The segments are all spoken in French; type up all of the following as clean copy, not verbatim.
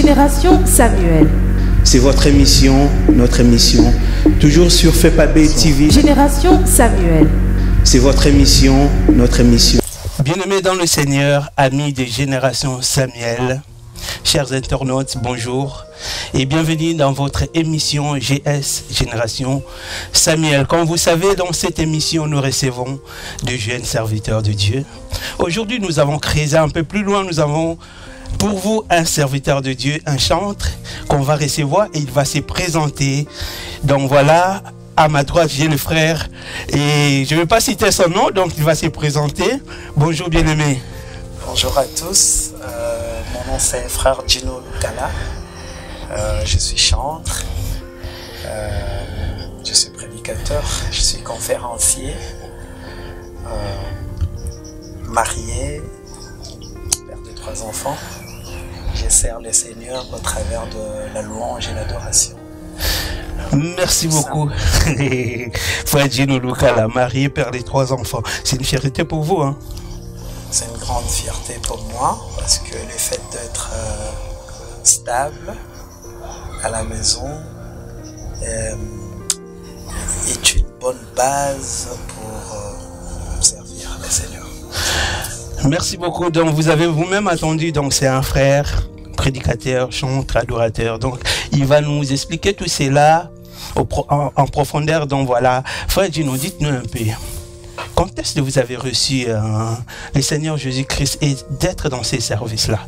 Génération Samuel. C'est votre émission, notre émission, toujours sur FEPAB TV. Génération Samuel. C'est votre émission, notre émission. Bien-aimés dans le Seigneur, amis de Génération Samuel, chers internautes, bonjour et bienvenue dans votre émission GS Génération Samuel. Comme vous savez, dans cette émission, nous recevons de jeunes serviteurs de Dieu. Aujourd'hui, nous avons créé un peu plus loin, nous avons pour vous un serviteur de Dieu, un chantre qu'on va recevoir et il va se présenter. Donc voilà, à ma droite, j'ai le frère et je ne vais pas citer son nom, donc il va se présenter. Bonjour bien-aimé. Bonjour à tous, mon nom c'est frère Gino Lucala, je suis chantre, je suis prédicateur, je suis conférencier, marié, père de 3 enfants. Je sers le Seigneur au travers de la louange et l'adoration. Merci beaucoup, frère Gino Lucala, marié, père de 3 enfants. C'est une fierté pour vous, hein? C'est une grande fierté pour moi parce que le fait d'être stable à la maison est une bonne base pour servir le Seigneur. Merci beaucoup. Donc vous avez vous-même attendu, donc c'est un frère, prédicateur, chantre, adorateur. Donc il va nous expliquer tout cela en profondeur. Donc voilà, frère Gino, dites-nous un peu. Quand est-ce que vous avez reçu le Seigneur Jésus-Christ et d'être dans ces services-là?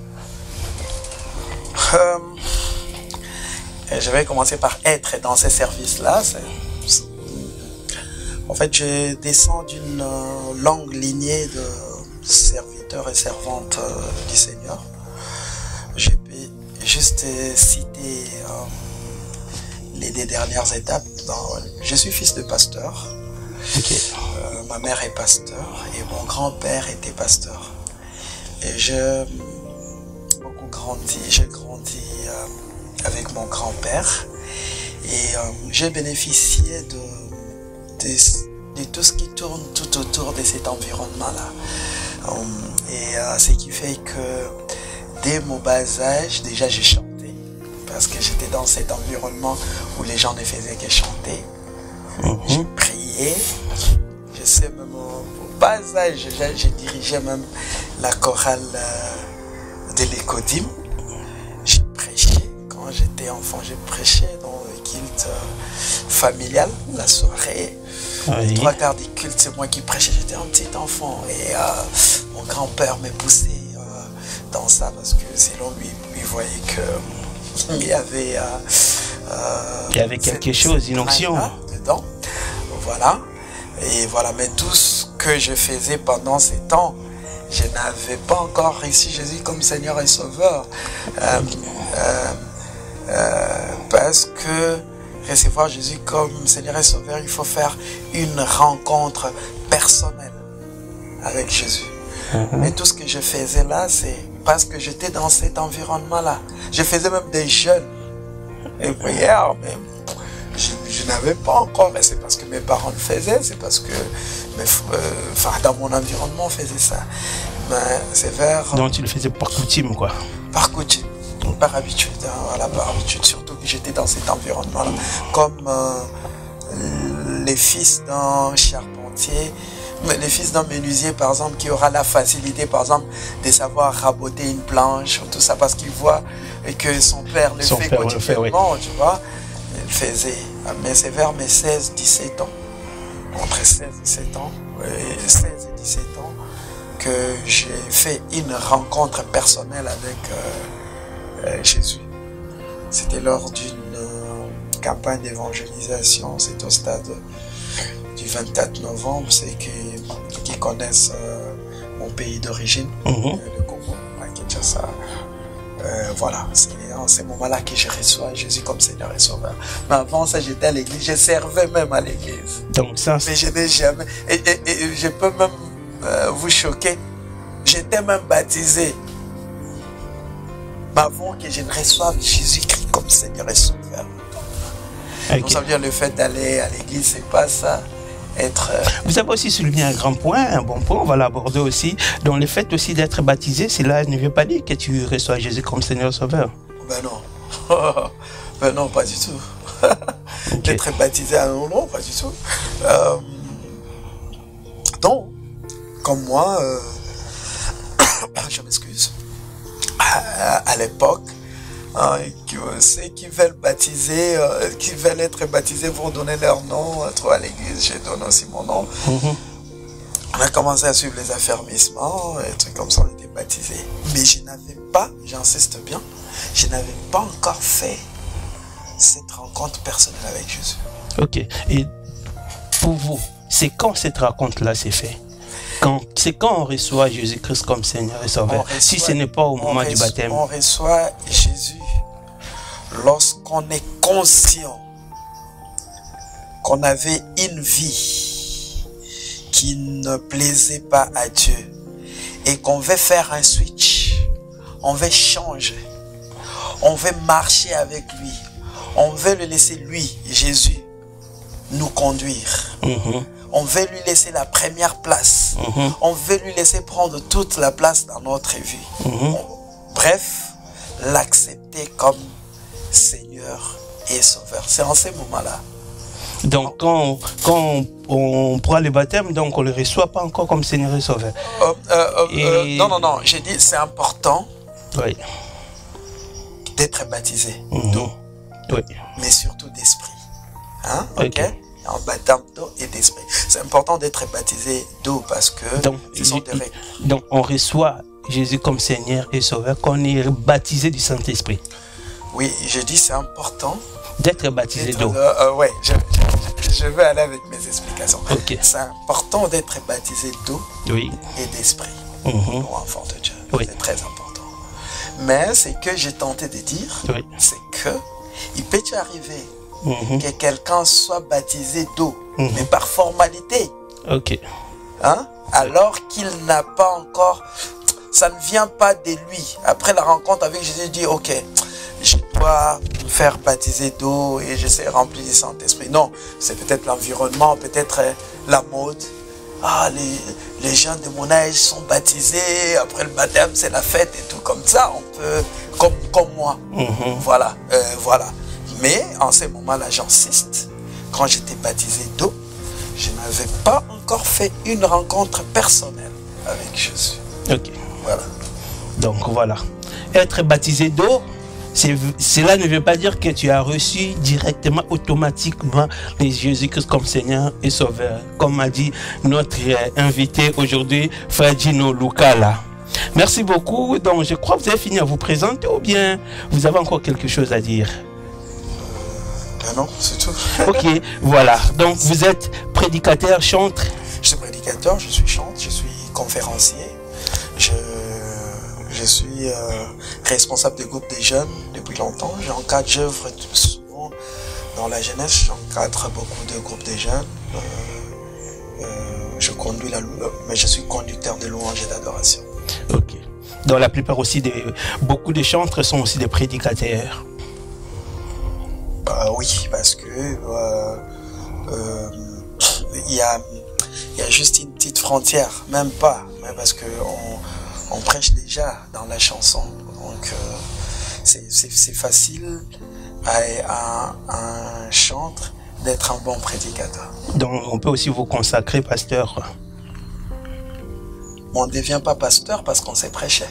Je vais commencer par être dans ces services-là. En fait, je descends d'une longue lignée de serviteurs et servantes du Seigneur. Je peux juste citer les 2 dernières étapes. Je suis fils de pasteur. Okay. Ma mère est pasteur et mon grand-père était pasteur. Et j'ai grandi avec mon grand-père et j'ai bénéficié de tout ce qui tourne tout autour de cet environnement-là. Ce qui fait que dès mon bas âge, déjà j'ai chanté parce que j'étais dans cet environnement où les gens ne faisaient que chanter. J'ai prié. Je sais même au bas âge, j'ai dirigé même la chorale de l'Écodim. J'ai prêché. Quand j'étais enfant, j'ai prêché dans le culte familial, la soirée. Oui. Les 3 quarts du culte, c'est moi qui prêchais. J'étais un petit enfant et mon grand-père me poussait dans ça parce que selon lui, il voyait qu'il y avait quelque chose, une onction dedans. Voilà. Et voilà, mais tout ce que je faisais pendant ces temps, je n'avais pas encore reçu Jésus comme Seigneur et Sauveur. Parce que recevoir Jésus comme Seigneur et Sauveur, il faut faire une rencontre personnelle avec Jésus. Mais tout ce que je faisais là, c'est parce que j'étais dans cet environnement-là. Je faisais même des jeûnes et prières, mais je n'avais pas encore, mais c'est parce que mes parents le faisaient, c'est parce que dans mon environnement on faisait ça. Mais c'est vers... Donc tu le faisais par coutume, quoi. Par coutume, par habitude, hein, voilà, par habitude, surtout que j'étais dans cet environnement-là. Comme les fils d'un charpentier, les fils d'un menuisier, par exemple, qui aura la facilité, par exemple, de savoir raboter une planche, tout ça, parce qu'il voit que son père le fait quotidiennement, tu vois. Il faisait, mais c'est vers mes 16-17 ans, entre 16 et 17 ans, que j'ai fait une rencontre personnelle avec Jésus. C'était lors d'une campagne d'évangélisation, c'est au stade du 24 novembre, c'est qui connaissent mon pays d'origine, le Congo, à Kinshasa. Voilà, c'est en ce moment-là que je reçois Jésus comme Seigneur et Sauveur. Mais avant ça, j'étais à l'église, je servais même à l'église. Donc ça, mais je n'ai jamais... Et je peux même vous choquer, j'étais même baptisé. Mais avant que je ne reçoive Jésus-Christ comme Seigneur et Sauveur. Okay. Donc ça veut dire le fait d'aller à l'église, c'est pas ça. Vous avez aussi souligné un grand point, un bon point, on va l'aborder aussi. Donc le fait aussi d'être baptisé, cela ne veut pas dire que tu reçois Jésus comme Seigneur Sauveur. ben non. Ben non, pas du tout. D'être baptisé à un non, pas du tout. Donc, comme moi, je m'excuse, à l'époque, ceux qui veulent baptiser, qui veulent être baptisés pour donner leur nom, à l'église, je donne aussi mon nom. On a commencé à suivre les affermissements, et trucs comme ça, on était baptisés. Mais je n'avais pas, j'insiste bien, je n'avais pas encore fait cette rencontre personnelle avec Jésus. Ok. Et pour vous, c'est quand cette rencontre-là s'est faite? C'est quand on reçoit Jésus-Christ comme Seigneur et Sauveur? Si ce n'est pas au moment du baptême. On reçoit Jésus lorsqu'on est conscient qu'on avait une vie qui ne plaisait pas à Dieu et qu'on veut faire un switch, on veut changer, on veut marcher avec lui, on veut le laisser lui, Jésus, nous conduire. On veut lui laisser la première place. On veut lui laisser prendre toute la place dans notre vie. Bref, l'accepter comme Seigneur et Sauveur. C'est en ces moments-là. Donc, quand on prend le baptême, donc on ne le reçoit pas encore comme Seigneur et Sauveur. Non. J'ai dit, c'est important d'être baptisé d'eau, mais surtout d'esprit. Hein? Ok. En baptême d'eau et d'esprit. C'est important d'être baptisé d'eau parce que ce sont des règles. Donc, on reçoit Jésus comme Seigneur et Sauveur quand on est baptisé du Saint-Esprit. Oui, je dis c'est important d'être baptisé d'eau. Oui, je vais aller avec mes explications. Okay. C'est important d'être baptisé d'eau et d'esprit pour enfant de Dieu. C'est très important. Mais ce que j'ai tenté de dire, c'est que il peut y arriver que quelqu'un soit baptisé d'eau, mais par formalité. Hein? Alors qu'il n'a pas encore, ça ne vient pas de lui. Après la rencontre avec Jésus, il dit, ok, je dois me faire baptiser d'eau et je serai rempli du Saint-Esprit. Non, c'est peut-être l'environnement, peut-être la mode. Ah, les gens de mon âge sont baptisés, après le baptême, c'est la fête et tout comme ça. On peut, comme moi. Voilà. Mais en ces moments-là, j'insiste, quand j'étais baptisé d'eau, je n'avais pas encore fait une rencontre personnelle avec Jésus. Voilà. Donc voilà. Être baptisé d'eau, cela ne veut pas dire que tu as reçu directement, automatiquement, les Jésus-Christ comme Seigneur et Sauveur. Comme a dit notre invité aujourd'hui, Frère Gino Lucala. Merci beaucoup. Donc je crois que vous avez fini à vous présenter ou bien vous avez encore quelque chose à dire? Non, c'est tout. Ok, voilà. Donc, vous êtes prédicateur, chantre? Je suis prédicateur, je suis chantre, je suis conférencier. Je suis responsable des groupes des jeunes depuis longtemps. J'encadre, j'œuvre souvent dans la jeunesse. J'encadre beaucoup de groupes des jeunes. Je conduis mais je suis conducteur de louanges et d'adoration. Ok. Donc, la plupart aussi, beaucoup de chantres sont aussi des prédicateurs. Oui, parce que il y a juste une petite frontière, même pas, mais parce que on prêche déjà dans la chanson, donc c'est facile à un chantre d'être un bon prédicateur. Donc on peut aussi vous consacrer pasteur. On ne devient pas pasteur parce qu'on sait prêcher.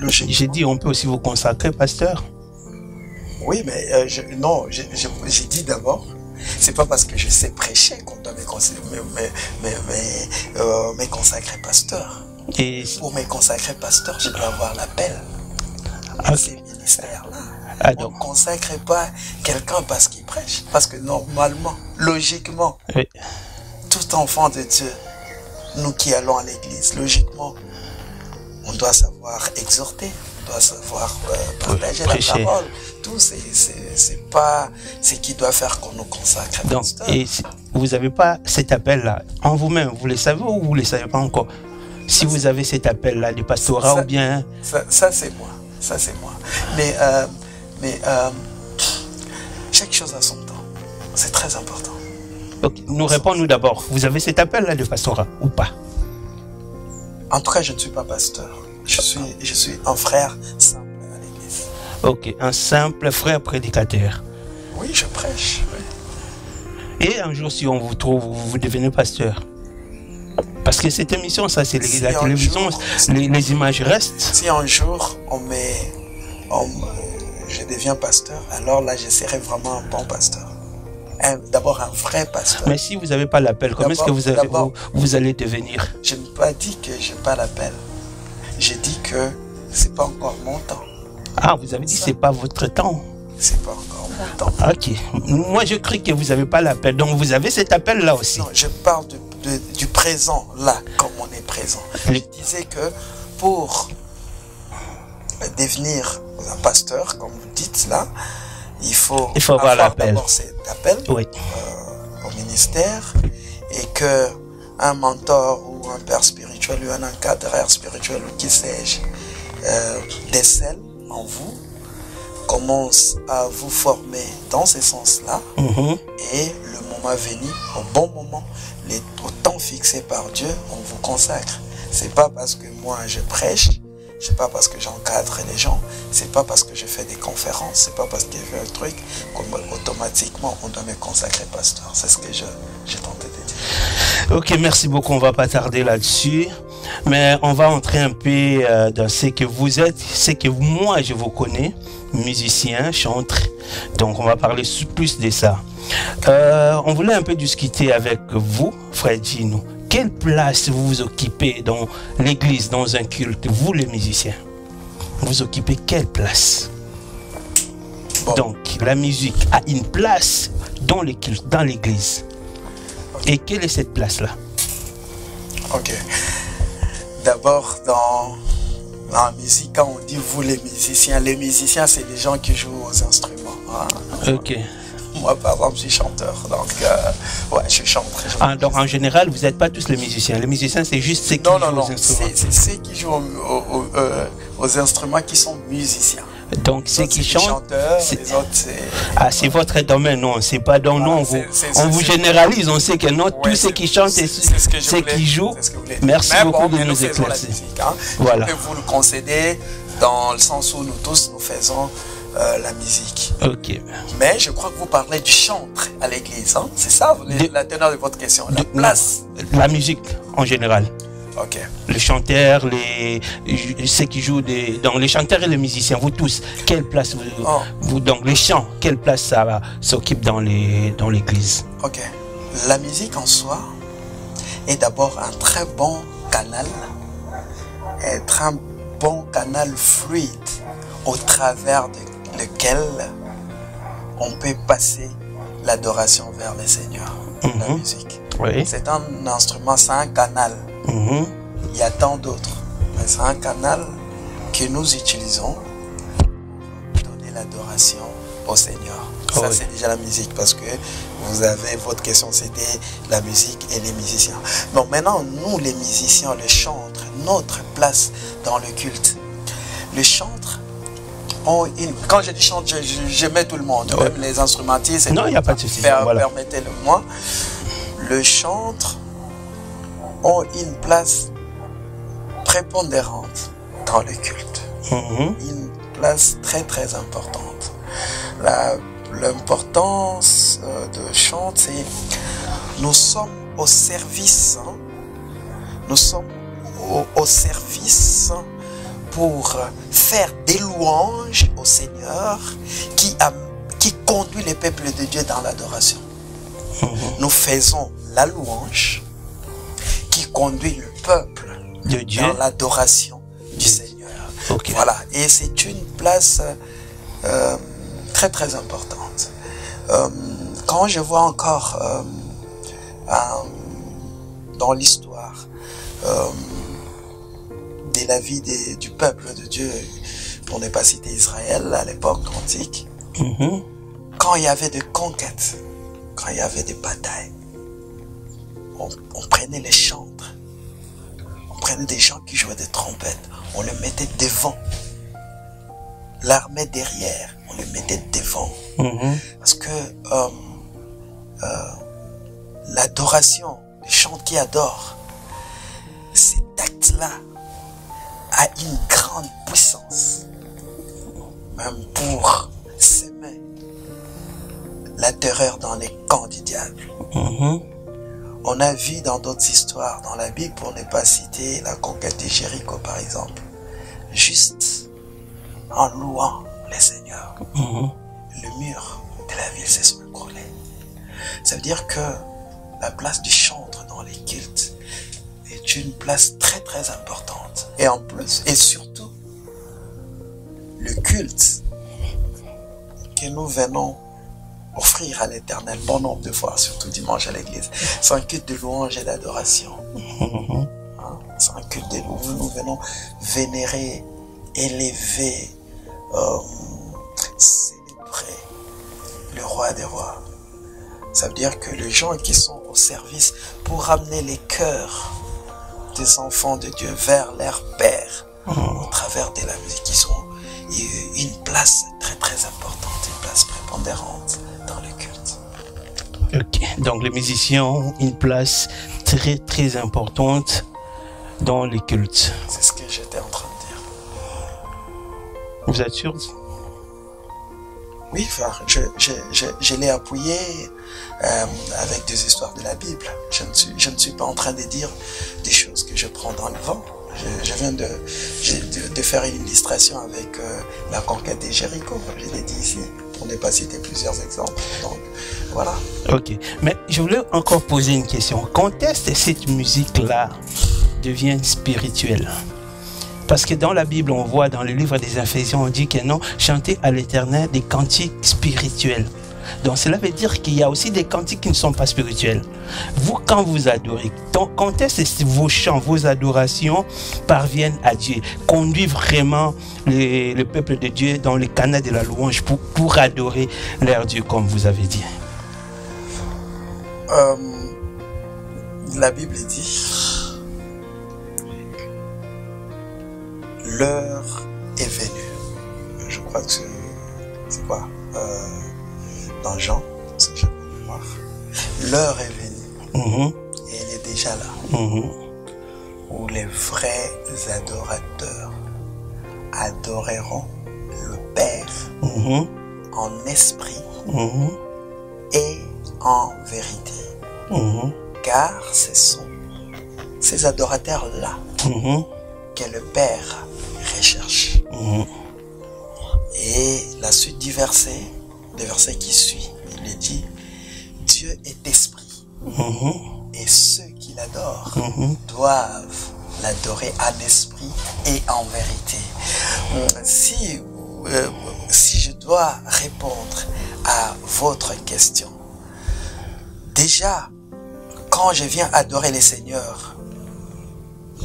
J'ai dit on peut aussi vous consacrer pasteur. Oui, mais j'ai dit d'abord, c'est pas parce que je sais prêcher qu'on doit me consacrer pasteur. Et pour me consacrer pasteur, je dois avoir l'appel à ces ministères-là. On ne consacre pas quelqu'un parce qu'il prêche. Parce que normalement, logiquement, tout enfant de Dieu, nous qui allons à l'église, logiquement, on doit savoir exhorter, on doit savoir partager la parole. Tout, c'est pas ce qui doit faire qu'on nous consacre. Donc, et vous n'avez pas cet appel-là en vous-même, vous le savez ou vous ne le savez pas encore? Si vous avez cet appel-là du pastorat ou bien... Ça c'est moi. Ça c'est moi. Mais chaque chose a son temps. C'est très important. Okay. Nous répondons d'abord. Vous avez cet appel-là de pastorat ou pas? En tout cas, je ne suis pas pasteur. Je suis un frère simple à l'église. Ok, un simple frère prédicateur. Oui, je prêche. Oui. Et un jour, si on vous trouve, vous devenez pasteur. Parce que cette émission, ça, c'est Si la un télévision, jour- les images restent. Si un jour je deviens pasteur, alors là, je serai vraiment un bon pasteur. D'abord un vrai pasteur. Mais si vous n'avez pas l'appel, comment est-ce que vous allez devenir? Je n'ai pas dit que je n'ai pas l'appel. J'ai dit que c'est pas encore mon temps. Ah, vous avez dit que ce n'est pas votre temps. C'est pas encore mon temps. Ok. Moi, je crie que vous n'avez pas l'appel. Donc, vous avez cet appel-là aussi. Non, je parle du présent, là, comme on est présent. Je disais que pour devenir un pasteur, comme vous dites là, il faut avoir l'appel. D'abord cet appel Oui. au ministère, et que un mentor ou un père spirituel ou un encadreur spirituel ou qui sais-je décèle en vous, commence à vous former dans ce sens-là, et le moment venu, au bon moment, au temps fixé par Dieu, on vous consacre. C'est pas parce que moi je prêche, c'est pas parce que j'encadre les gens, c'est pas parce que je fais des conférences, c'est pas parce que je fais un truc qu'automatiquement on doit me consacrer pasteur. C'est ce que j'ai tenté de dire. Ok, merci beaucoup. On va pas tarder là-dessus. Mais on va entrer un peu dans ce que vous êtes, ce que moi je vous connais, musicien, chanteur. Donc on va parler plus de ça. On voulait un peu discuter avec vous, frère Gino. Quelle place vous occupez dans l'église, dans un culte, vous les musiciens? Vous occupez quelle place? Bon. Donc la musique a une place dans les cultes, dans l'église. Okay. Et quelle est cette place-là? Ok. D'abord, dans la musique, quand on dit vous les musiciens, c'est les gens qui jouent aux instruments. Hein. Ok. Moi, par exemple, je suis chanteur, donc ouais, je chante. Donc en général, vous n'êtes pas tous les musiciens. Les musiciens, c'est juste ceux qui jouent aux instruments. C'est ceux qui jouent aux instruments qui sont musiciens. Donc ceux qui chantent, les autres, c'est votre domaine, non? C'est pas dans nous. On vous généralise, on sait que non, tous ceux qui chantent et ceux qui jouent. Merci beaucoup de nous éclaircir. Voilà. Je peux vous le concéder dans le sens où nous tous nous faisons la musique. Ok. Mais je crois que vous parlez du chantre à l'église, hein? C'est ça la teneur de votre question, la place. La musique en général. Ok. Les chanteurs, ceux qui jouent donc les chanteurs et les musiciens, vous tous, quelle place vous donc les chants, quelle place ça s'occupe dans l'église? Ok. La musique en soi est d'abord un très bon canal, fluide au travers lequel on peut passer l'adoration vers le Seigneur. La musique. Oui. C'est un instrument, c'est un canal. Il y a tant d'autres, mais c'est un canal que nous utilisons pour donner l'adoration au Seigneur. Ça, c'est déjà la musique, parce que vous avez votre question, c'était la musique et les musiciens. Donc maintenant, nous les musiciens, les chantres, notre place dans le culte. Les chantres ont quand je dis chantre, je mets tout le monde, même les instrumentistes. Non, il n'y a pas de souci. Permettez-le-moi. Le chantre ont une place prépondérante dans le culte. Une place très très importante. L'importance de chant, c'est nous sommes au service. Nous sommes au service pour faire des louanges au Seigneur qui conduit les peuples de Dieu dans l'adoration. Nous faisons la louange qui conduit le peuple de Dieu dans l'adoration du Seigneur. Okay. Voilà, et c'est une place très très importante. Quand je vois encore dans l'histoire de la vie du peuple de Dieu, pour ne pas citer Israël à l'époque antique, quand il y avait des conquêtes, quand il y avait des batailles, on prenait les chantres, on prenait des gens qui jouaient des trompettes, on les mettait devant, l'armée derrière, on les mettait devant, parce que l'adoration, les chants qui adorent, cet acte-là a une grande puissance. même pour s'aimer la terreur dans les camps du diable. On a vu dans d'autres histoires dans la Bible, pour ne pas citer la conquête de Jéricho par exemple, juste en louant les seigneurs, le mur de la ville s'est écroulé. Ça veut dire que la place du chantre dans les cultes est une place très très importante. Et en plus, et surtout, le culte que nous venons offrir à l'Éternel bon nombre de fois, surtout dimanche à l'église, c'est un culte de louange et d'adoration. C'est un culte de louange. Nous venons vénérer, élever, célébrer le roi des rois. Ça veut dire que les gens qui sont au service pour ramener les cœurs des enfants de Dieu vers leur Père au travers de la musique, ils ont une place très très importante, une place prépondérante dans le culte. Ok, donc les musiciens ont une place très très importante dans les cultes. C'est ce que j'étais en train de dire. Vous êtes sûr? Oui, enfin, je l'ai appuyé avec des histoires de la Bible. Je ne suis pas en train de dire des choses que je prends dans le vent. Je viens de faire une illustration avec la conquête de Jéricho. Je l'ai dit ici, pour ne pas citer plusieurs exemples. Donc, voilà. Ok, mais je voulais encore poser une question. Quand est-ce que cette musique-là devient spirituelle? Parce que dans la Bible, on voit dans le livre des Éphésiens, on dit que non, chanter à l'Éternel des cantiques spirituels. Donc cela veut dire qu'il y a aussi des cantiques qui ne sont pas spirituels. Vous, quand vous adorez, quand est-ce que vos chants, vos adorations parviennent à Dieu, conduisent vraiment le peuple de Dieu dans le canal de la louange pour adorer leur Dieu, comme vous avez dit? La Bible dit: l'heure est venue. Je crois que c'est quoi dans Jean, c'est Jean de mémoire. L'heure est venue. Et elle est déjà là. Où les vrais adorateurs adoreront le Père en esprit et en vérité. Car ce sont ces adorateurs-là que le Père recherche. Et la suite du verset, le verset qui suit, il dit: Dieu est esprit. Et ceux qui l'adorent doivent l'adorer en esprit et en vérité. Si je dois répondre à votre question, déjà, quand je viens adorer les seigneurs,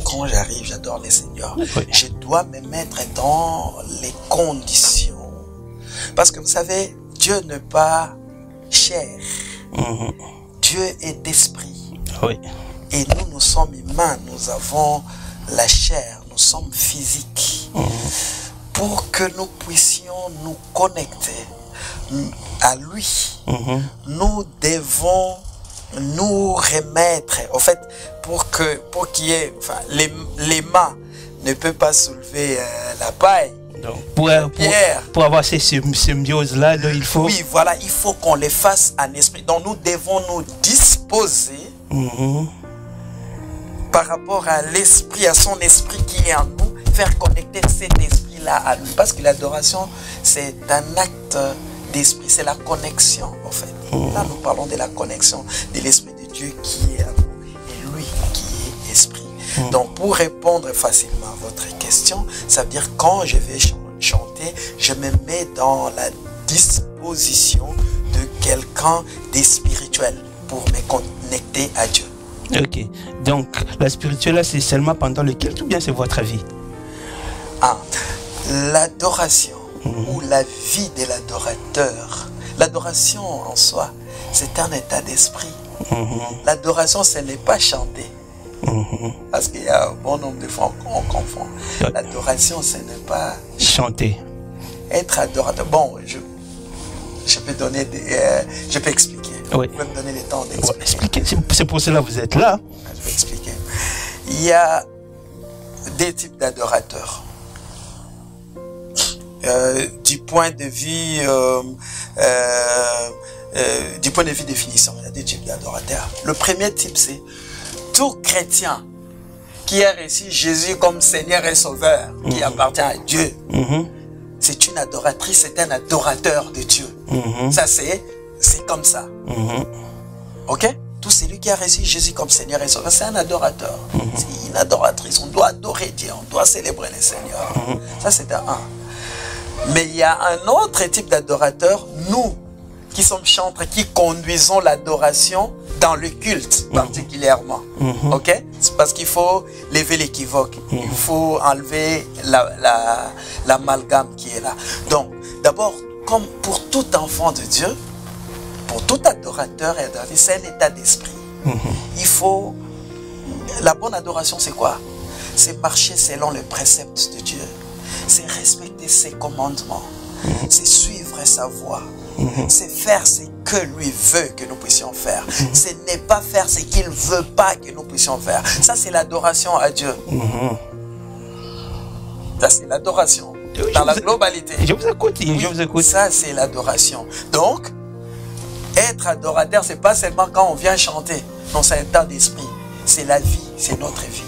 quand j'arrive, j'adore les seigneurs, je dois me mettre dans les conditions. Parce que vous savez, Dieu n'est pas chair. Dieu est esprit. Et nous sommes humains, nous avons la chair, nous sommes physiques. Pour que nous puissions nous connecter à lui, nous devons nous remettre, en fait, pour qu'il y ait, enfin, les mains ne peuvent pas soulever la paille. Donc, pour avoir ces symbioses-là, il faut... Oui, voilà, il faut qu'on les fasse en esprit. Donc, nous devons nous disposer par rapport à l'esprit, à son esprit qui est en nous, faire connecter cet esprit-là à lui. Parce que l'adoration, c'est un acte d'esprit, c'est la connexion, en fait. Là, nous parlons de la connexion de l'esprit de Dieu qui est à nous et lui qui est esprit. Donc, pour répondre facilement à votre question, ça veut dire quand je vais chanter, je me mets dans la disposition de quelqu'un de spirituel pour me connecter à Dieu. Ok. Donc, la spirituelle, c'est seulement pendant le culte ou bien c'est votre vie? L'adoration ou la vie de l'adorateur. L'adoration en soi, c'est un état d'esprit. L'adoration, ce n'est pas chanter. Parce qu'il y a un bon nombre de fois on confond. L'adoration, ce n'est pas chanter. Être adorateur. Bon, je peux donner je peux expliquer. Oui. Vous pouvez me donner le temps d'expliquer. C'est pour cela que vous êtes là. Je vais expliquer. Il y a des types d'adorateurs. du point de vue définition, il y a deux types d'adorateurs. Le premier type, c'est tout chrétien qui a reçu Jésus comme Seigneur et Sauveur, qui appartient à Dieu. C'est une adoratrice, c'est un adorateur de Dieu. Ça, c'est comme ça. Ok? Tout celui qui a reçu Jésus comme Seigneur et Sauveur, c'est un adorateur. C'est une adoratrice. On doit adorer Dieu, on doit célébrer le Seigneur. Ça, c'est un. Mais il y a un autre type d'adorateur, nous, qui sommes chantres, qui conduisons l'adoration dans le culte particulièrement. Ok? C'est parce qu'il faut lever l'équivoque. Il faut enlever l'amalgame qui est là. Donc, d'abord, comme pour tout enfant de Dieu, pour tout adorateur et adoratrice, c'est un état d'esprit. Il faut... La bonne adoration, c'est quoi? C'est marcher selon les préceptes de Dieu. C'est respecter ses commandements. C'est suivre sa voie. C'est faire ce que lui veut que nous puissions faire. Ce n'est pas faire ce qu'il ne veut pas que nous puissions faire. Ça, c'est l'adoration à Dieu. Ça, c'est l'adoration. Dans la globalité. Je vous écoute, je vous écoute. Ça, c'est l'adoration. Donc, être adorateur, c'est pas seulement quand on vient chanter. Non, c'est un état d'esprit. C'est la vie, c'est notre vie.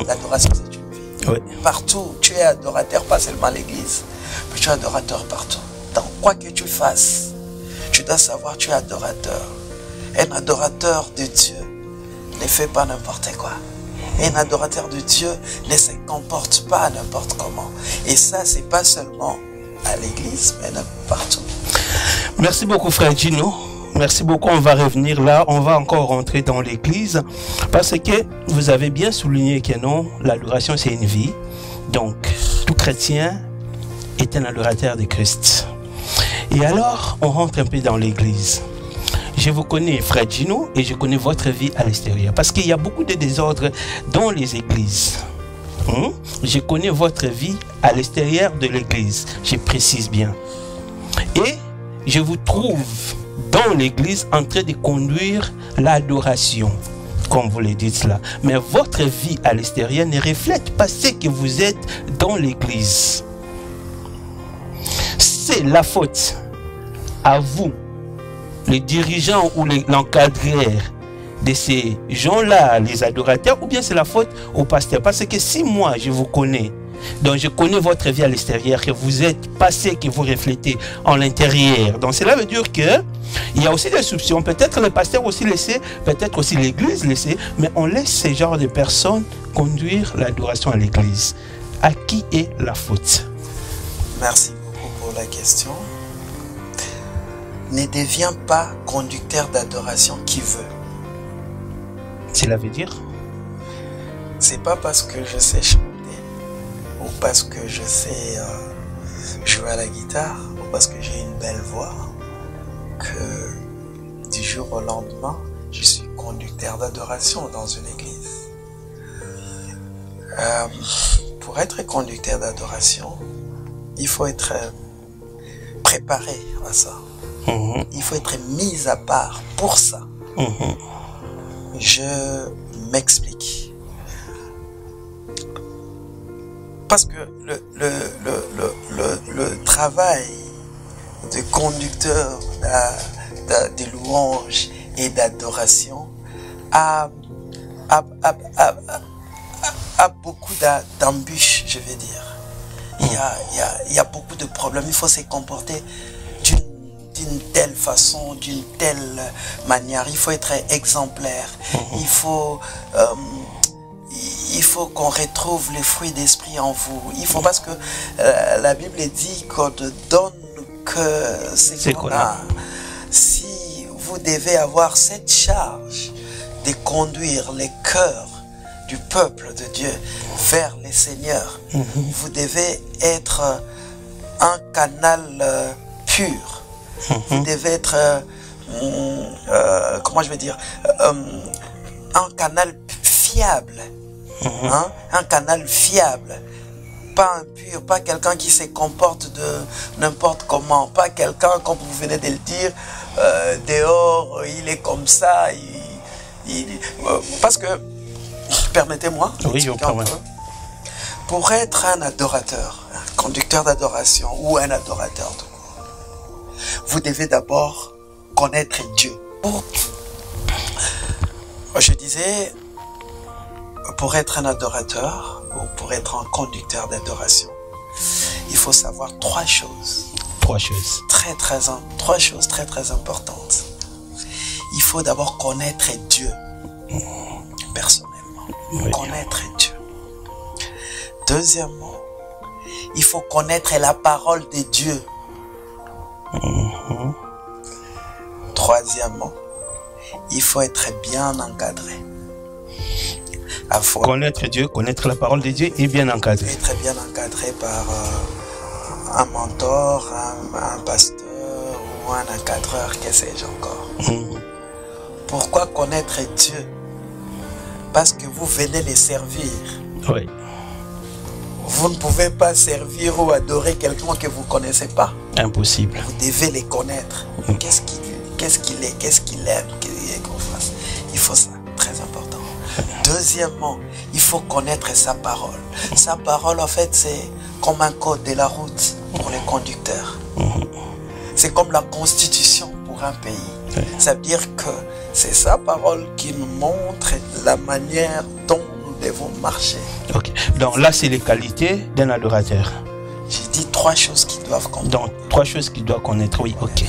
L'adoration, c'est une vie. Oui. Partout, tu es adorateur, pas seulement à l'église, mais tu es adorateur partout. Dans quoi que tu fasses, tu dois savoir que tu es adorateur. Un adorateur de Dieu ne fait pas n'importe quoi. Un adorateur de Dieu ne se comporte pas n'importe comment. Et ça, c'est pas seulement à l'église, mais partout. Merci beaucoup, frère Gino. Merci beaucoup. On va revenir là. On va encore rentrer dans l'église. Parce que vous avez bien souligné que non, l'adoration, c'est une vie. Donc, tout chrétien est un adorateur de Christ. Et alors, on rentre un peu dans l'église. Je vous connais, frère Gino, et je connais votre vie à l'extérieur. Parce qu'il y a beaucoup de désordre dans les églises. Je connais votre vie à l'extérieur de l'église. Je précise bien. Et je vous trouve dans l'église en train de conduire l'adoration, comme vous le dites là. Mais votre vie à l'extérieur ne reflète pas ce que vous êtes dans l'église. C'est la faute à vous, les dirigeants ou l'encadreur de ces gens-là, les adorateurs, ou bien c'est la faute au pasteur. Parce que si moi, je vous connais, donc je connais votre vie à l'extérieur, que vous êtes passé, que vous reflétez en l'intérieur. Donc cela veut dire que il y a aussi des soupçons. Peut-être le pasteur aussi laissé, peut-être aussi l'église laissée, mais on laisse ce genre de personnes conduire l'adoration à l'église. À qui est la faute? Merci beaucoup pour la question. Ne deviens pas conducteur d'adoration qui veut. Cela veut dire? C'est pas parce que je sais chanter, ou parce que je sais jouer à la guitare, ou parce que j'ai une belle voix, que du jour au lendemain, je suis conducteur d'adoration dans une église. Pour être conducteur d'adoration, il faut être préparé à ça. Il faut être mis à part pour ça. Je m'explique. Parce que le travail de conducteur de louange et d'adoration a beaucoup d'embûches, je vais dire. Il y a beaucoup de problèmes. Il faut se comporter d'une telle façon, d'une telle manière. Il faut être exemplaire. Il faut qu'on retrouve les fruits d'esprit en vous. Il faut, parce que la Bible dit qu'on ne donne que ce qu'on a. Si vous devez avoir cette charge de conduire les cœurs du peuple de Dieu vers le Seigneur, vous devez être un canal pur. Vous devez être, comment je vais dire, un canal fiable. Un canal fiable. Pas impur, pas quelqu'un qui se comporte de n'importe comment, pas quelqu'un, comme vous venez de le dire, dehors, il est comme ça. Parce que, permettez-moi, oui, pour être un adorateur, conducteur d'adoration ou un adorateur, vous devez d'abord connaître Dieu. Je disais, pour être un adorateur ou pour être un conducteur d'adoration, il faut savoir trois choses. Trois choses. Trois choses très très importantes. Il faut d'abord connaître Dieu, personnellement. Oui. Connaître Dieu. Deuxièmement, il faut connaître la parole de Dieu. Troisièmement, il faut être bien encadré. Connaître Dieu, connaître la parole de Dieu et bien encadré. Être bien encadré par un mentor, un pasteur ou un encadreur, que sais-je encore. Pourquoi connaître Dieu? Parce que vous venez les servir. Oui. Vous ne pouvez pas servir ou adorer quelqu'un que vous ne connaissez pas. Impossible. Vous devez les connaître. Qu'est-ce qu'il est, qu'est-ce qu'il aime, qu'on fasse. Il faut ça, très important. Deuxièmement, il faut connaître sa parole. Sa parole, en fait, c'est comme un code de la route pour les conducteurs. C'est comme la constitution pour un pays. Ça veut dire que c'est sa parole qui nous montre la manière dont nous devons marcher. Ok. Donc là, c'est les qualités d'un adorateur. J'ai dit trois choses qui doivent connaître. Donc, trois choses qu'il doit connaître, oui, ok.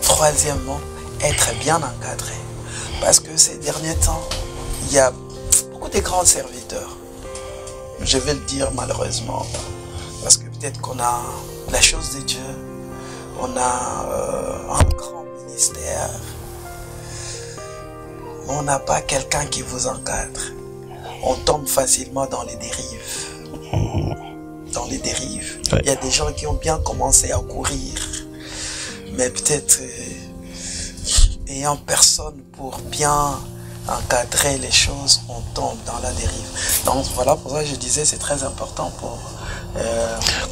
Troisièmement, être bien encadré. Parce que ces derniers temps, il y a beaucoup de grands serviteurs. Je vais le dire malheureusement. Parce que peut-être qu'on a la chose de Dieu, on a un grand ministère, mais on n'a pas quelqu'un qui vous encadre. On tombe facilement dans les dérives. Dans les dérives. Ouais. Il y a des gens qui ont bien commencé à courir, mais peut-être ayant personne pour bien encadrer les choses, on tombe dans la dérive. Donc voilà pourquoi je disais c'est très important pour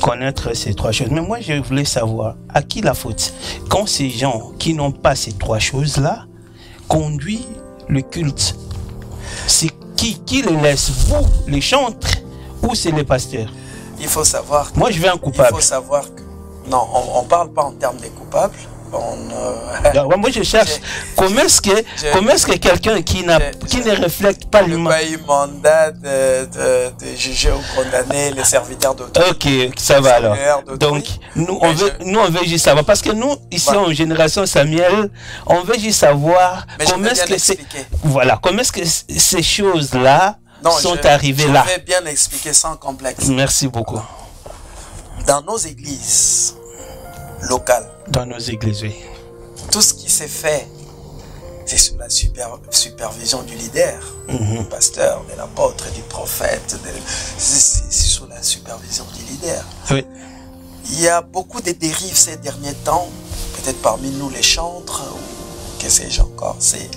connaître ces trois choses. Mais moi, je voulais savoir à qui la faute quand ces gens qui n'ont pas ces trois choses-là conduisent le culte. C'est qui les laisse, vous, les chantres, ou c'est les pasteurs? Il faut savoir que, moi, je veux un coupable. Il faut savoir que non, on ne parle pas en termes de coupables. Moi, je cherche comment est-ce que quelqu'un qui ne reflète pas l'humain. Je n'ai pas eu mandat de juger ou condamner les serviteurs d'autrui. Ok, ça va alors. Donc, nous, on veut juste savoir. Parce que nous, ici, en génération Samuel, on veut juste savoir comment est-ce que comment est-ce que ces choses-là sont arrivées là. Je vais bien expliquer sans complexe. Merci beaucoup. Dans nos églises locales, dans nos églises, oui. Tout ce qui s'est fait, c'est sous la supervision du leader, du pasteur, de l'apôtre, du prophète. C'est sous la supervision du leader. Oui. Il y a beaucoup de dérives ces derniers temps, peut-être parmi nous les chantres, ou que sais-je encore. C'est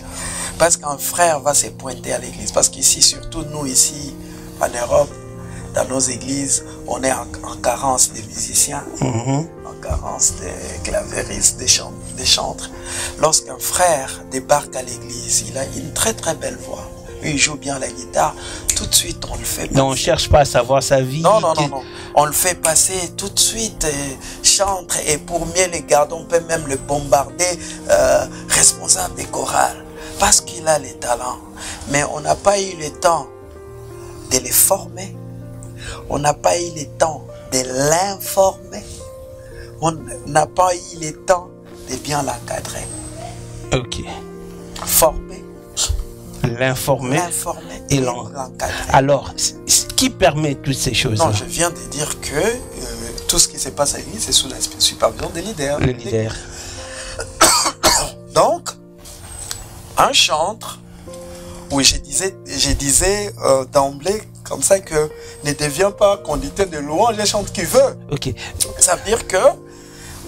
parce qu'un frère va se pointer à l'église. Parce qu'ici, surtout nous ici, en Europe, dans nos églises, on est en carence de musiciens. Carence des clavéristes, des chantres. Lorsqu'un frère débarque à l'église, il a une très très belle voix. Il joue bien la guitare. Tout de suite, on le fait passer. Non, on ne cherche pas à savoir sa vie. Non. On le fait passer tout de suite, chantre, et pour mieux le garder, on peut même le bombarder, responsable des chorales, parce qu'il a les talents. Mais on n'a pas eu le temps de les former. On n'a pas eu le temps de l'informer. On n'a pas eu le temps de bien l'encadrer. Ok. Former. L'informer et l'encadrer. Alors, qui permet toutes ces choses? Non, je viens de dire que tout ce qui se passe à l'église, c'est sous la supervision des leaders. Le leader. Donc, un chantre, oui, je disais d'emblée comme ça que ne devient pas conducteur de louange, il chante qui veut. Ok. Ça veut dire que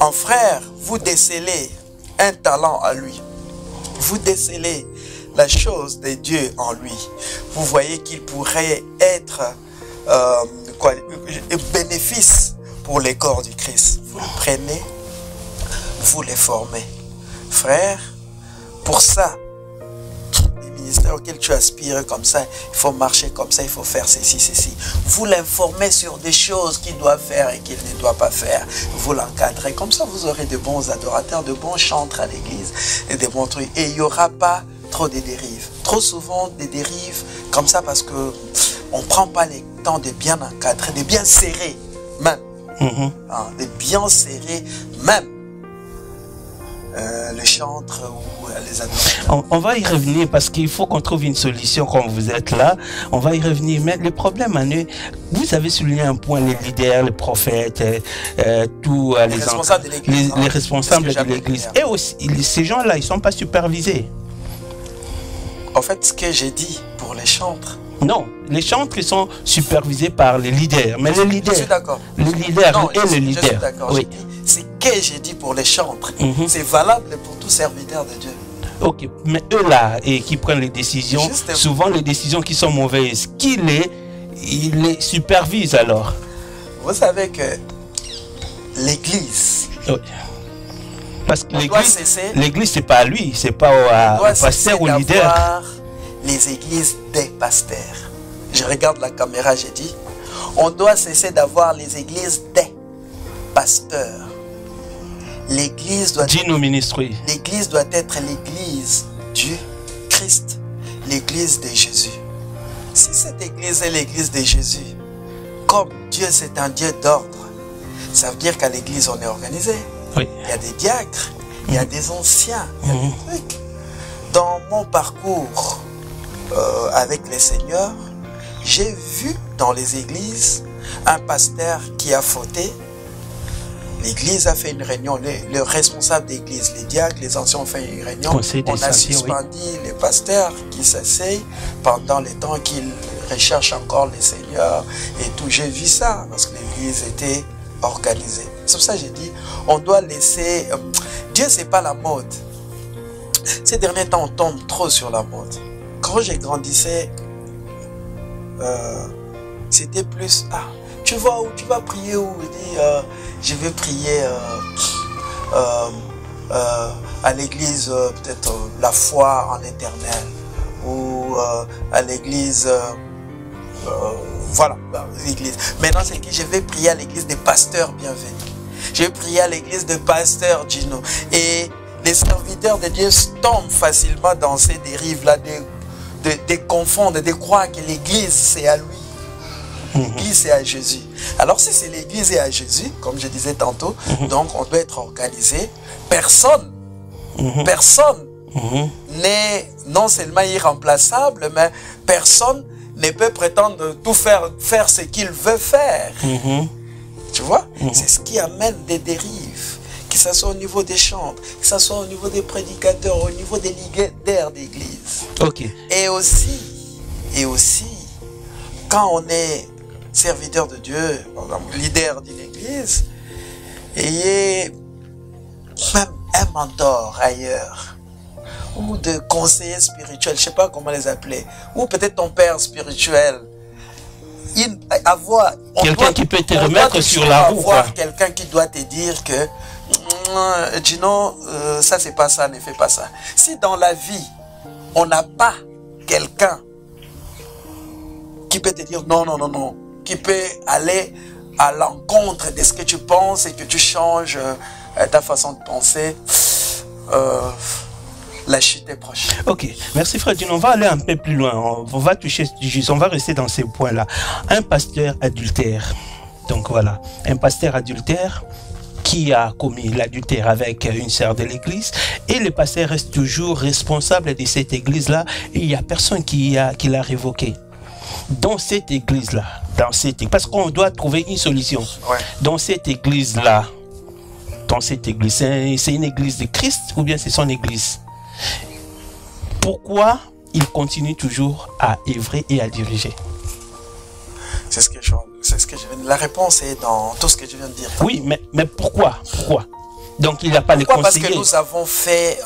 un frère, vous décelez un talent à lui. Vous décelez la chose de Dieu en lui. Vous voyez qu'il pourrait être bénéfice pour les corps du Christ. Vous le prenez, vous les formez. Frère, pour ça, les ministère auquel tu aspires comme ça, il faut marcher comme ça, il faut faire ceci, ceci. Vous l'informez sur des choses qu'il doit faire et qu'il ne doit pas faire. Vous l'encadrez. Comme ça, vous aurez de bons adorateurs, de bons chantres à l'église et des bons trucs. Et il n'y aura pas trop de dérives. Trop souvent, des dérives comme ça parce que on ne prend pas le temps de bien encadrer, de bien serrer même. De bien serrer même. Le chantre ou les adorateurs. On va y revenir parce qu'il faut qu'on trouve une solution quand vous êtes là. On va y revenir. Mais le problème, vous avez souligné un point, les leaders, les prophètes, tous les responsables de l'église. Les responsables de l'église. Et aussi, ces gens-là, ils ne sont pas supervisés. En fait, ce que j'ai dit pour les chantres. Non, les chantres ils sont supervisés par les leaders. Mais les leaders. Je suis d'accord. Les leaders et le leader. Je suis d'accord. Oui. C'est que j'ai dit pour les chantres. C'est valable pour tous serviteurs de Dieu. Ok, mais eux là, et qui prennent les décisions, souvent les décisions qui sont mauvaises, qui les supervise alors? Vous savez que l'église. Oui. Parce que l'église, c'est pas à lui, c'est pas au pasteur ou au leader. Les églises des pasteurs. Je regarde la caméra, j'ai dit. On doit cesser d'avoir les églises des pasteurs. L'église doit l'église doit être l'église du Christ, l'église de Jésus. Si cette église est l'église de Jésus, comme Dieu c'est un Dieu d'ordre, ça veut dire qu'à l'église on est organisé. Oui. Il y a des diacres, il y a des anciens, il y a des trucs. Dans mon parcours avec les seigneurs, j'ai vu dans les églises un pasteur qui a fauté. L'église a fait une réunion, le responsable d'église, les diacres, les anciens ont fait une réunion. On a suspendu les pasteurs qui s'asseyent pendant le temps qu'ils recherchent encore les seigneurs et tout. J'ai vu ça parce que l'église était organisée. C'est pour ça que j'ai dit, on doit laisser... Dieu, c'est pas la mode. Ces derniers temps, on tombe trop sur la mode. Quand j'ai grandissé, c'était plus... Ah, tu vas où? Tu vas prier où? Je vais prier à l'église, peut-être la foi en éternel, ou à l'église, voilà, l'église. Maintenant, c'est que je vais prier à l'église des pasteurs bienvenus. Je vais prier à l'église de pasteur Gino. Et les serviteurs de Dieu tombent facilement dans ces dérives-là, de confondre, de croire que l'église, c'est à lui. L'église est à Jésus. Alors si c'est l'église est à Jésus, comme je disais tantôt, donc on doit être organisé. Personne n'est non seulement irremplaçable, mais personne ne peut prétendre tout faire ce qu'il veut faire. Tu vois, c'est ce qui amène des dérives, que ce soit au niveau des chantres, que ce soit au niveau des prédicateurs, au niveau des leaders d'église. Et aussi, quand on est serviteur de Dieu, leader d'une église, ayez même un mentor ailleurs, ou de conseiller spirituel, je ne sais pas comment les appeler, ou peut-être ton père spirituel. Quelqu'un qui peut te remettre sur la route. Avoir quelqu'un qui doit te dire que Gino, ça c'est pas ça, ne fais pas ça. Si dans la vie, on n'a pas quelqu'un qui peut te dire non, qui peut aller à l'encontre de ce que tu penses et que tu changes ta façon de penser, la chute est proche. Ok, merci frère Gino. On va aller un peu plus loin. On va toucher juste, on va rester dans ces points-là. Un pasteur adultère. Donc voilà, un pasteur adultère qui a commis l'adultère avec une sœur de l'église et le pasteur reste toujours responsable de cette église-là et il n'y a personne qui l'a révoqué. Dans cette église-là, parce qu'on doit trouver une solution. Dans cette église-là, c'est une église de Christ ou bien c'est son église? Pourquoi il continue toujours à œuvrer et à diriger? C'est ce que je viens de... La réponse est dans tout ce que je viens de dire. Oui, mais pourquoi? Donc il n'y a pas les conseillers. Parce que nous avons fait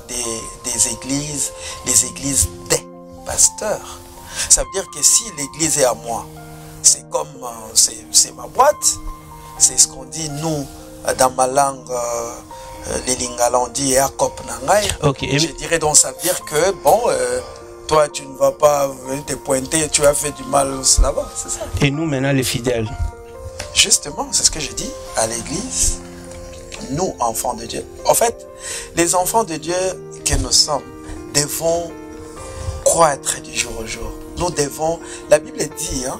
des églises, les églises des pasteurs. Ça veut dire que si l'église est à moi, c'est comme, c'est ma boîte. C'est ce qu'on dit, nous, dans ma langue, les Lingala, on dit « Akop Nangai ». Je dirais donc, ça veut dire que, bon, toi, tu ne vas pas venir te pointer, tu as fait du mal là-bas, c'est ça. Et nous, maintenant, les fidèles. Justement, c'est ce que je dis à l'église. Nous, enfants de Dieu. En fait, les enfants de Dieu que nous sommes devons croître du jour au jour. Nous devons, la Bible dit, hein,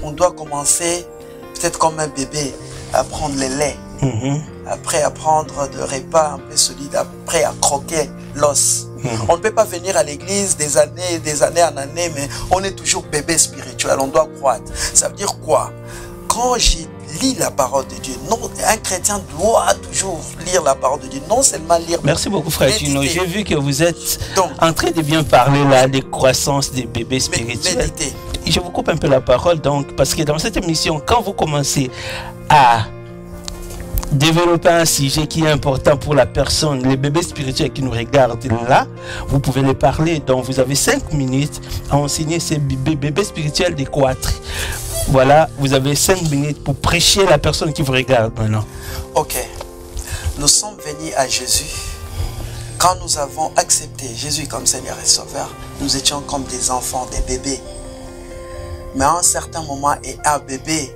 on doit commencer peut-être comme un bébé à prendre le lait, après à prendre de repas un peu solides, après à croquer l'os. On ne peut pas venir à l'église des années en année, mais on est toujours bébé spirituel, on doit croître. Ça veut dire quoi? Quand j'ai lis la parole de Dieu. Non, un chrétien doit toujours lire la parole de Dieu. Non seulement lire. Merci beaucoup, frère Gino. J'ai vu que vous êtes en train de bien parler là des croissances des bébés spirituels. Méditer. Je vous coupe un peu la parole, donc, parce que dans cette émission, quand vous commencez à développer un sujet qui est important pour la personne, les bébés spirituels qui nous regardent là, vous pouvez les parler. Donc, vous avez 5 minutes à enseigner ces bébés spirituels de croître. Voilà, vous avez 5 minutes pour prêcher la personne qui vous regarde maintenant. Ok. Nous sommes venus à Jésus. Quand nous avons accepté Jésus comme Seigneur et Sauveur, nous étions comme des enfants, des bébés. Mais à un certain moment, un bébé,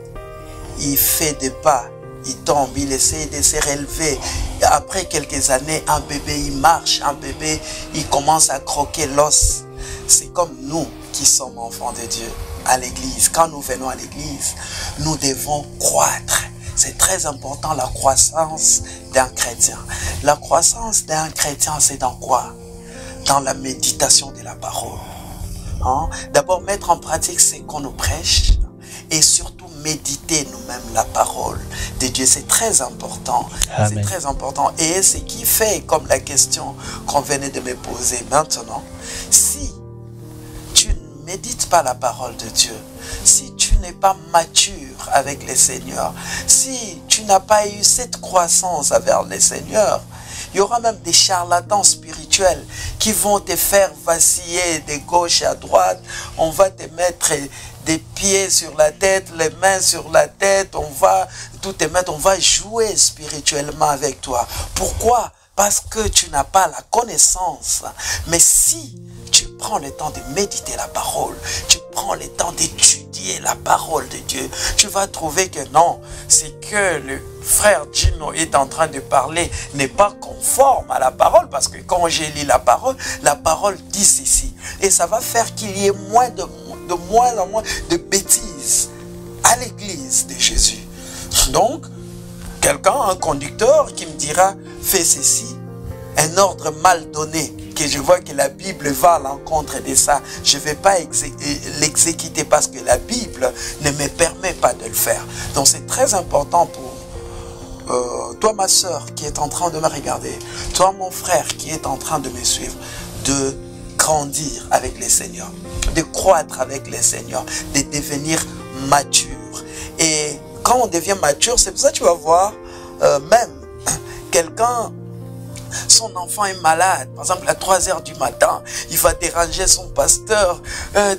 il fait des pas, il tombe, il essaie de se relever. Et après quelques années, un bébé, il marche, un bébé, il commence à croquer l'os. C'est comme nous qui sommes enfants de Dieu. À l'église, quand nous venons à l'église, nous devons croître. C'est très important la croissance d'un chrétien. La croissance d'un chrétien, c'est dans quoi? Dans la méditation de la parole. Hein? D'abord, mettre en pratique ce qu'on nous prêche et surtout méditer nous-mêmes la parole de Dieu. C'est très important. C'est très important. Et ce qui fait, comme la question qu'on venait de me poser maintenant, si tu ne médites pas la parole de Dieu, si tu n'es pas mature avec le Seigneur, si tu n'as pas eu cette croissance avec le Seigneur, il y aura même des charlatans spirituels qui vont te faire vaciller de gauche à droite. On va te mettre des pieds sur la tête, les mains sur la tête, on va tout te mettre, on va jouer spirituellement avec toi. Pourquoi? Parce que tu n'as pas la connaissance. Mais si tu prends le temps de méditer la parole, tu prends le temps d'étudier la parole de Dieu, tu vas trouver que non, c'est que le frère Gino est en train de parler n'est pas conforme à la parole, parce que quand j'ai lu la parole dit ceci. Et ça va faire qu'il y ait de moins en moins de bêtises à l'église de Jésus. Donc, un conducteur qui me dira, fais ceci, un ordre mal donné, que je vois que la Bible va à l'encontre de ça, je ne vais pas l'exécuter parce que la Bible ne me permet pas de le faire. Donc c'est très important pour toi ma soeur qui est en train de me regarder, toi mon frère qui est en train de me suivre, de grandir avec le Seigneur, de croître avec le Seigneur, de devenir mature. Et quand on devient mature, c'est pour ça que tu vas voir, même quelqu'un, son enfant est malade, par exemple à 3 h du matin, il va déranger son pasteur.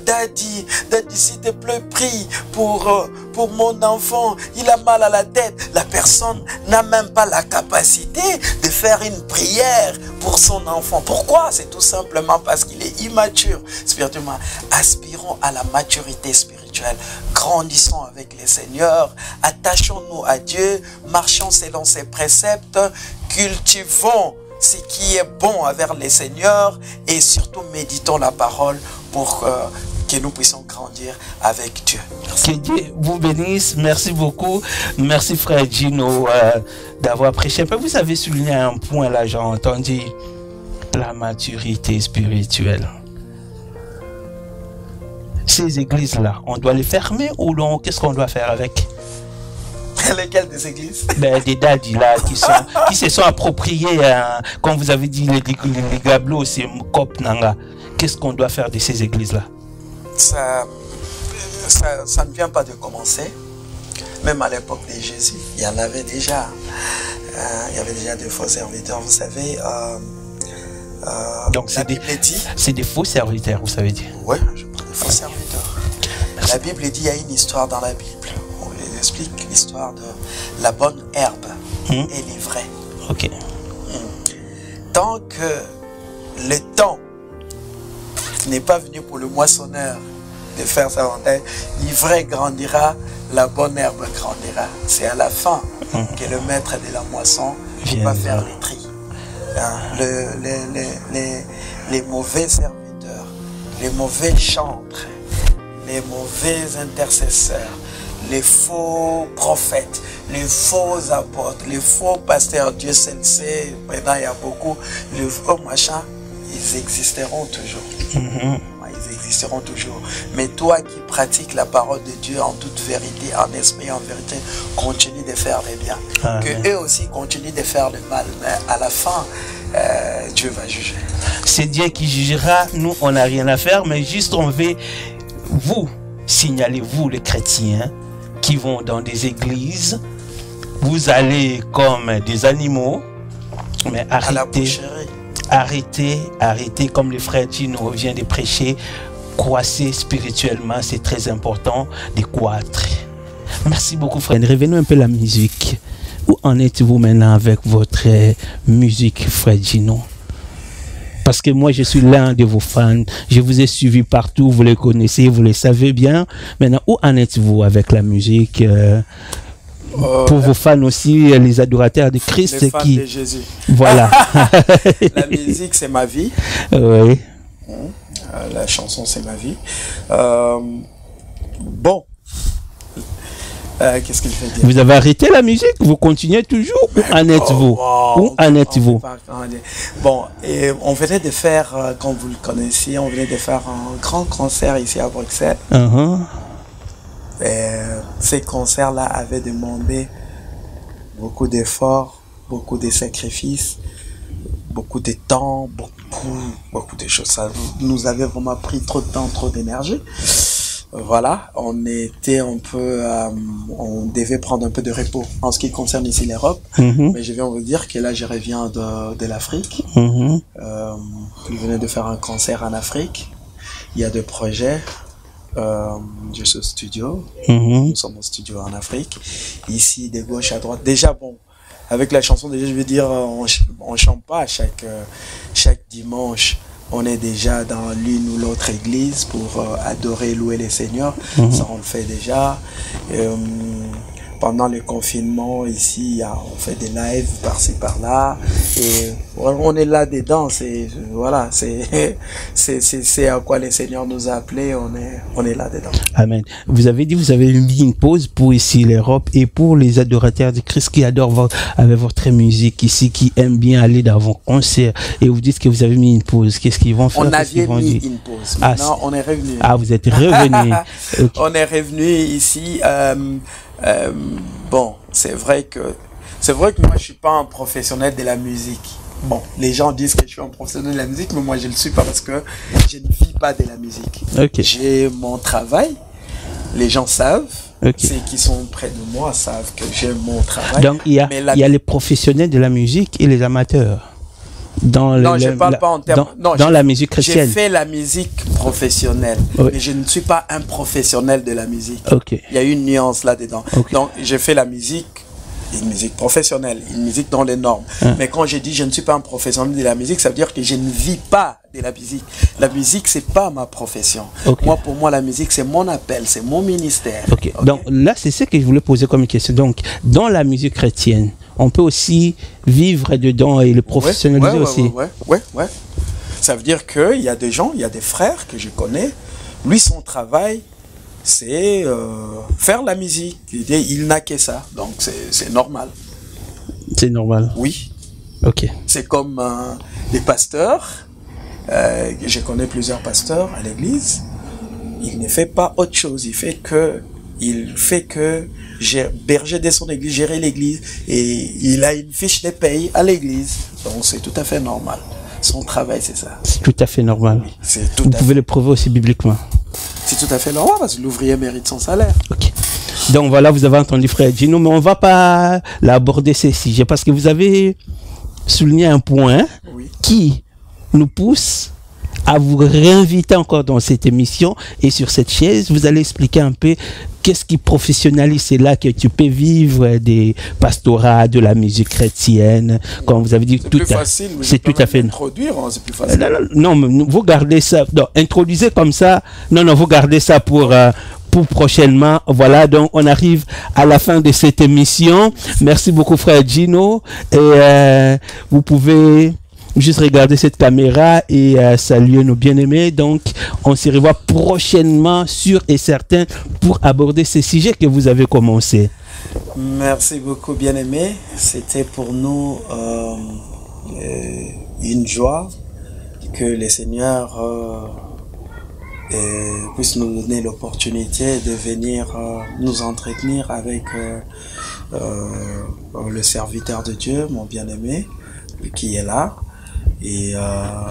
Daddy, s'il te plaît, prie pour mon enfant, il a mal à la tête. La personne n'a même pas la capacité de faire une prière pour son enfant. Pourquoi? C'est tout simplement parce qu'il est immature spirituellement. Aspirons à la maturité spirituelle. Grandissons avec le Seigneur, attachons-nous à Dieu, marchons selon ses préceptes, cultivons ce qui est bon envers le Seigneur et surtout méditons la parole pour que nous puissions grandir avec Dieu. Merci. Que Dieu vous bénisse. Merci beaucoup. Merci frère Gino d'avoir prêché. Vous avez souligné un point là, j'ai entendu la maturité spirituelle. Ces églises-là, on doit les fermer ou non? Qu'est-ce qu'on doit faire avec? Lesquelles des églises? Des dadis là qui se sont appropriés, comme vous avez dit, les gablos, c'est Mkop Nanga. Qu'est-ce qu'on doit faire de ces églises-là? Ça ne vient pas de commencer. Même à l'époque de Jésus, il y en avait déjà. Il y avait déjà des faux serviteurs, vous savez. Donc c'est des faux serviteurs, vous savez dire? Oui, je parle de faux serviteurs. La Bible dit, il y a une histoire dans la Bible. On lui explique l'histoire de la bonne herbe et l'ivraie. Ok. Tant que le temps n'est pas venu pour le moissonneur de faire sa montagne. L'ivraie grandira, la bonne herbe grandira. C'est à la fin que le maître de la moisson va faire les tris. Les mauvais serviteurs, les mauvais chantres, les mauvais intercesseurs, les faux prophètes, les faux apôtres, les faux pasteurs, Dieu seul sait, maintenant il y a beaucoup, les faux machins, ils existeront toujours. Ils existeront toujours. Mais toi qui pratiques la parole de Dieu en toute vérité, en esprit, en vérité, continue de faire le bien. Que eux aussi continuent de faire le mal. Mais à la fin, Dieu va juger. C'est Dieu qui jugera. Nous, on n'a rien à faire, mais juste on veut vous signaler, vous les chrétiens qui vont dans des églises, vous allez comme des animaux, mais arrêtez, comme le frère Gino vient de prêcher, croissez spirituellement, c'est très important de croître. Merci beaucoup, frère. Revenons un peu à la musique. Où en êtes-vous maintenant avec votre musique, frère Gino? Parce que moi, je suis l'un de vos fans. Je vous ai suivi partout, vous les connaissez, vous les savez bien. Maintenant, où en êtes-vous avec la musique pour vos fans aussi, les adorateurs de Christ, les fans de Jésus. Voilà. La musique, c'est ma vie. Oui. La chanson, c'est ma vie. Bon. Qu'est-ce qu'il fait dire? Vous avez arrêté la musique? Vous continuez toujours? Où en êtes-vous? Où en êtes-vous? Bon, et on venait de faire, comme vous le connaissiez, on venait de faire un grand concert ici à Bruxelles. Et ces concerts-là avaient demandé beaucoup d'efforts, beaucoup de sacrifices, beaucoup de temps, beaucoup de choses. Ça nous avait vraiment pris trop de temps, trop d'énergie. Voilà, on était un peu, on devait prendre un peu de repos en ce qui concerne ici l'Europe. Mais je viens vous dire que là, je reviens de l'Afrique. Je venais de faire un concert en Afrique. Il y a deux projets. Je suis au studio. Nous sommes au studio en Afrique. Ici, de gauche à droite. Déjà, bon, avec la chanson, déjà, je veux dire, on chante pas chaque dimanche. On est déjà dans l'une ou l'autre église pour adorer, louer les seigneurs. Ça, on le fait déjà. Pendant le confinement, ici, on fait des lives par-ci, par-là. Et on est là-dedans. Voilà, c'est à quoi le Seigneur nous a appelés. On est là-dedans. Amen. Vous avez dit, vous avez mis une pause pour ici l'Europe et pour les adorateurs de Christ qui adorent avec votre musique ici, qui aiment bien aller dans vos concerts. Et vous dites que vous avez mis une pause. Qu'est-ce qu'ils vont faire? On avait mis une pause. Maintenant, on est revenu. Ah, vous êtes revenu. Okay. On est revenu ici. Bon, c'est vrai que moi je suis pas un professionnel de la musique. Bon, les gens disent que je suis un professionnel de la musique, mais moi je le suis pas parce que je ne vis pas de la musique. J'ai mon travail, les gens savent, ceux qui sont près de moi savent que j'ai mon travail. Donc il y a les professionnels de la musique et les amateurs. Non, je ne parle pas en termes... Dans la musique chrétienne. J'ai fait la musique professionnelle, mais je ne suis pas un professionnel de la musique. Il y a une nuance là-dedans. Donc, j'ai fait la musique, une musique professionnelle, une musique dans les normes. Mais quand je dis je ne suis pas un professionnel de la musique, ça veut dire que je ne vis pas de la musique. La musique, c'est pas ma profession. Moi, pour moi, la musique, c'est mon appel, c'est mon ministère. Donc là, c'est ce que je voulais poser comme question. Donc, dans la musique chrétienne, on peut aussi vivre dedans et le professionnaliser aussi. Ouais. Ça veut dire qu'il y a des gens, il y a des frères que je connais, lui, son travail, c'est faire la musique. Il n'a que ça, donc c'est normal. C'est normal? Oui. C'est comme des pasteurs. Je connais plusieurs pasteurs à l'église. Il ne fait pas autre chose. Il fait que berger de son église, gérer l'église, et il a une fiche de paye à l'église. Donc c'est tout à fait normal. Son travail, c'est ça. C'est tout à fait normal. Oui, vous pouvez le prouver aussi bibliquement. C'est tout à fait normal parce que l'ouvrier mérite son salaire. Donc voilà, vous avez entendu frère Gino, mais on ne va pas l'aborder ces sujets parce que vous avez souligné un point qui nous pousse à vous réinviter encore dans cette émission et sur cette chaise, vous allez expliquer un peu qu'est-ce qui professionnalise? C'est là que tu peux vivre des pastorats, de la musique chrétienne, comme vous avez dit. C'est plus facile, c'est tout à fait introduire, hein, c'est plus facile. Non, vous gardez ça, non, introduisez comme ça, non, vous gardez ça pour prochainement. Voilà, donc on arrive à la fin de cette émission. Merci beaucoup frère Gino, et vous pouvez juste regarder cette caméra et saluer nos bien-aimés. Donc on se revoit prochainement, sûr et certain, pour aborder ces sujets que vous avez commencé. Merci beaucoup bien-aimés, c'était pour nous une joie que le Seigneur puisse nous donner l'opportunité de venir nous entretenir avec le serviteur de Dieu, mon bien-aimé, qui est là. Et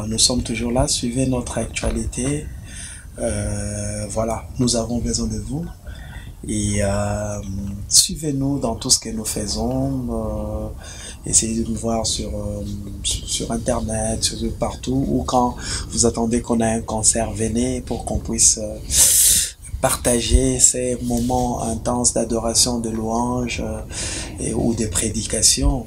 nous sommes toujours là, suivez notre actualité. Voilà, nous avons besoin de vous. Et suivez-nous dans tout ce que nous faisons. Essayez de nous voir sur Internet, partout. Ou quand vous attendez qu'on ait un concert, venez pour qu'on puisse partager ces moments intenses d'adoration, de louange ou de prédication.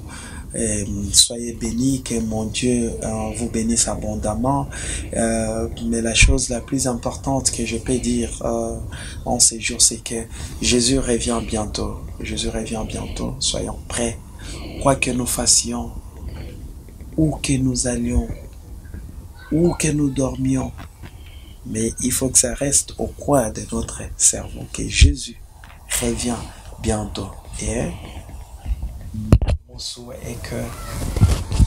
Et soyez bénis, que mon Dieu vous bénisse abondamment. Mais la chose la plus importante que je peux dire en ces jours, c'est que Jésus revient bientôt. Jésus revient bientôt. Soyons prêts. Quoi que nous fassions, où que nous allions, où que nous dormions, mais il faut que ça reste au coin de notre cerveau, que Jésus revient bientôt. Et mon souhait est que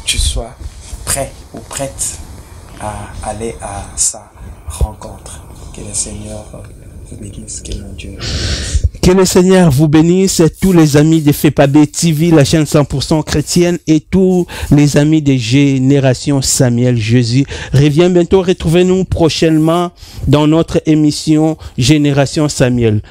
tu sois prêt ou prête à aller à sa rencontre. Que le Seigneur vous bénisse, que mon Dieu. Que le Seigneur vous bénisse, tous les amis de FEPAB TV, la chaîne 100% chrétienne, et tous les amis de Génération Samuel. Jésus revient bientôt. Retrouvez-nous prochainement dans notre émission Génération Samuel.